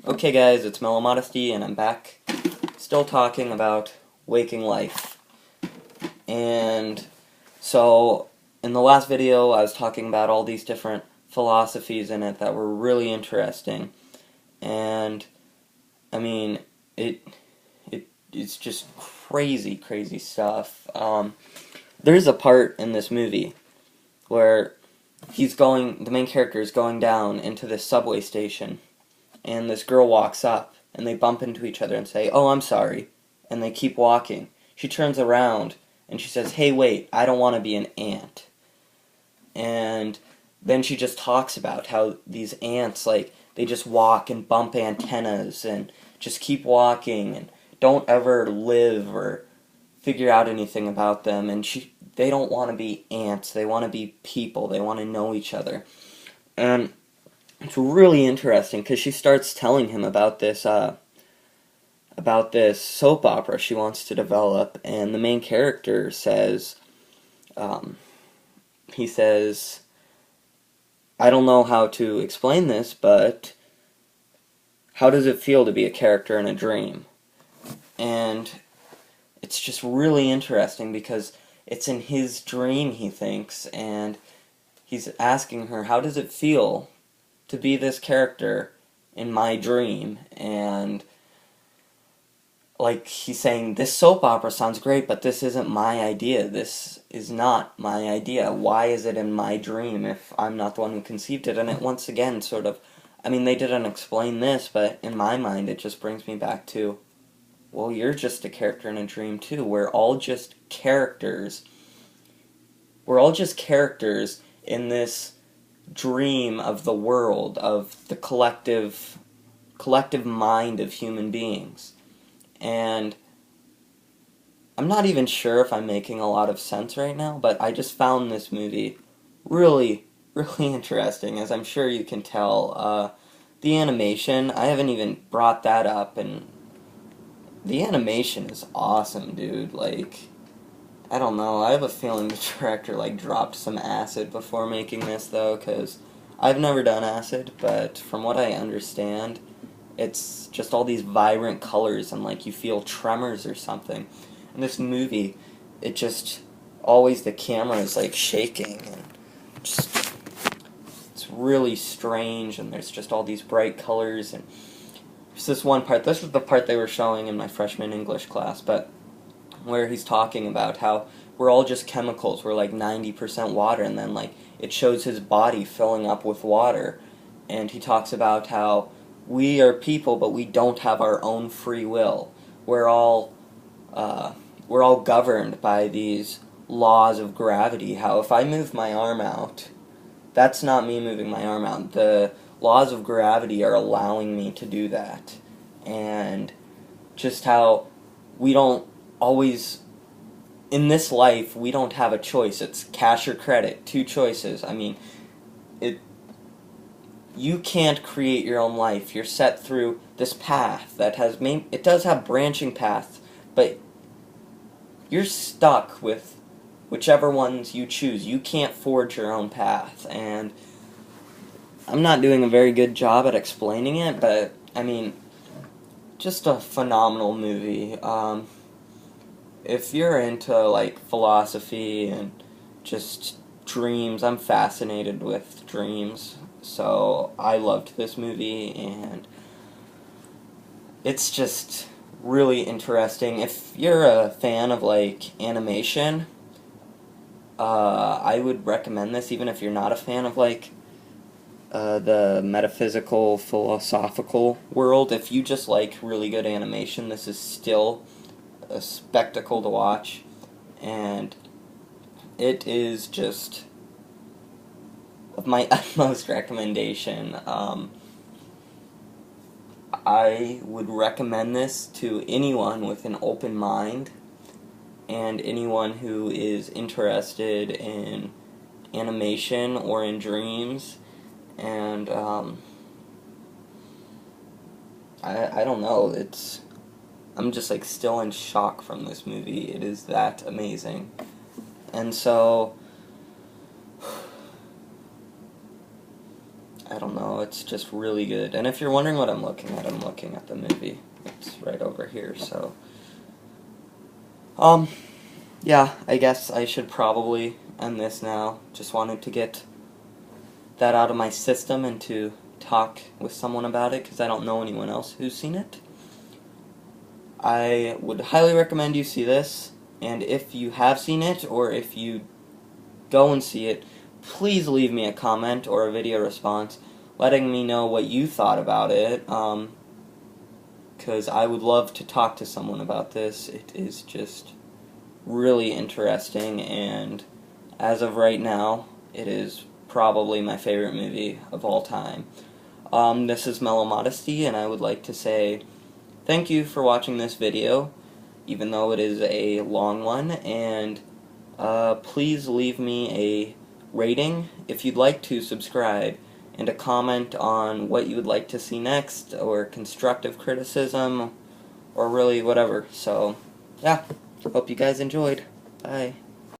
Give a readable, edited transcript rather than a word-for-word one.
Okay guys, it's Mellow Modesty and I'm back, still talking about Waking Life. And so, in the last video I was talking about all these different philosophies in it that were really interesting. And, I mean, it's just crazy stuff. There's a part in this movie where the main character is going down into this subway station. And this girl walks up, and they bump into each other and say, "Oh, I'm sorry," and they keep walking. She turns around, and she says, "Hey, wait, I don't want to be an ant." And then she just talks about how these ants, they just walk and bump antennas, and just keep walking, and don't ever live or figure out anything about them, and they don't want to be ants, they want to be people, they want to know each other. And it's really interesting because she starts telling him about this soap opera she wants to develop, and the main character says, he says, "I don't know how to explain this, but how does it feel to be a character in a dream?" And it's just really interesting because it's in his dream, he thinks, and he's asking her, "How does it feel to be this character in my dream?" And he's saying, "This soap opera sounds great, but this isn't my idea. This is not my idea. Why is it in my dream if I'm not the one who conceived it?" And it once again they didn't explain this, but in my mind it just brings me back to, well, you're just a character in a dream too. We're all just characters. We're all just characters in this dream of the world, of the collective mind of human beings. And I'm not even sure if I'm making a lot of sense right now, but I just found this movie really interesting, as I'm sure you can tell. The animation, I haven't even brought that up, and the animation is awesome, dude. I don't know, I have a feeling the director, dropped some acid before making this, though, because I've never done acid, but from what I understand, it's just all these vibrant colors, and, you feel tremors or something. In this movie, it just, always the camera is, shaking, and just, it's really strange, and there's just all these bright colors, and there's this one part, this was the part they were showing in my freshman English class, but where he's talking about how we're all just chemicals, we're 90% water, and then it shows his body filling up with water, and he talks about how we are people, but we don't have our own free will. We're all governed by these laws of gravity. How if I move my arm out, that's not me moving my arm out. The laws of gravity are allowing me to do that, and just how we don't always, in this life, we don't have a choice. It's cash or credit, two choices. I mean, you can't create your own life. You're set through this path that it does have branching paths, but you're stuck with whichever ones you choose. You can't forge your own path, and I'm not doing a very good job at explaining it, but, I mean, just a phenomenal movie. If you're into, philosophy and just dreams, I'm fascinated with dreams, so I loved this movie, and it's just really interesting. If you're a fan of, animation, I would recommend this, even if you're not a fan of, the metaphysical, philosophical world. If you just like really good animation, this is still a spectacle to watch, and it is just of my utmost recommendation. I would recommend this to anyone with an open mind and anyone who is interested in animation or in dreams, and I don't know, I'm just still in shock from this movie. It is that amazing. And so I don't know, it's just really good. And if you're wondering what I'm looking at the movie. It's right over here, so. Yeah, I guess I should probably end this now. Just wanted to get that out of my system and to talk with someone about it, because I don't know anyone else who's seen it. I would highly recommend you see this, and if you have seen it, or if you go and see it, please leave me a comment or a video response letting me know what you thought about it, because I would love to talk to someone about this. It is just really interesting, and as of right now, it is probably my favorite movie of all time. This is Mellow Modesty, and I would like to say thank you for watching this video, even though it is a long one, and please leave me a rating if you'd like to subscribe, and a comment on what you would like to see next, or constructive criticism, or really whatever. So, yeah, hope you guys enjoyed. Bye.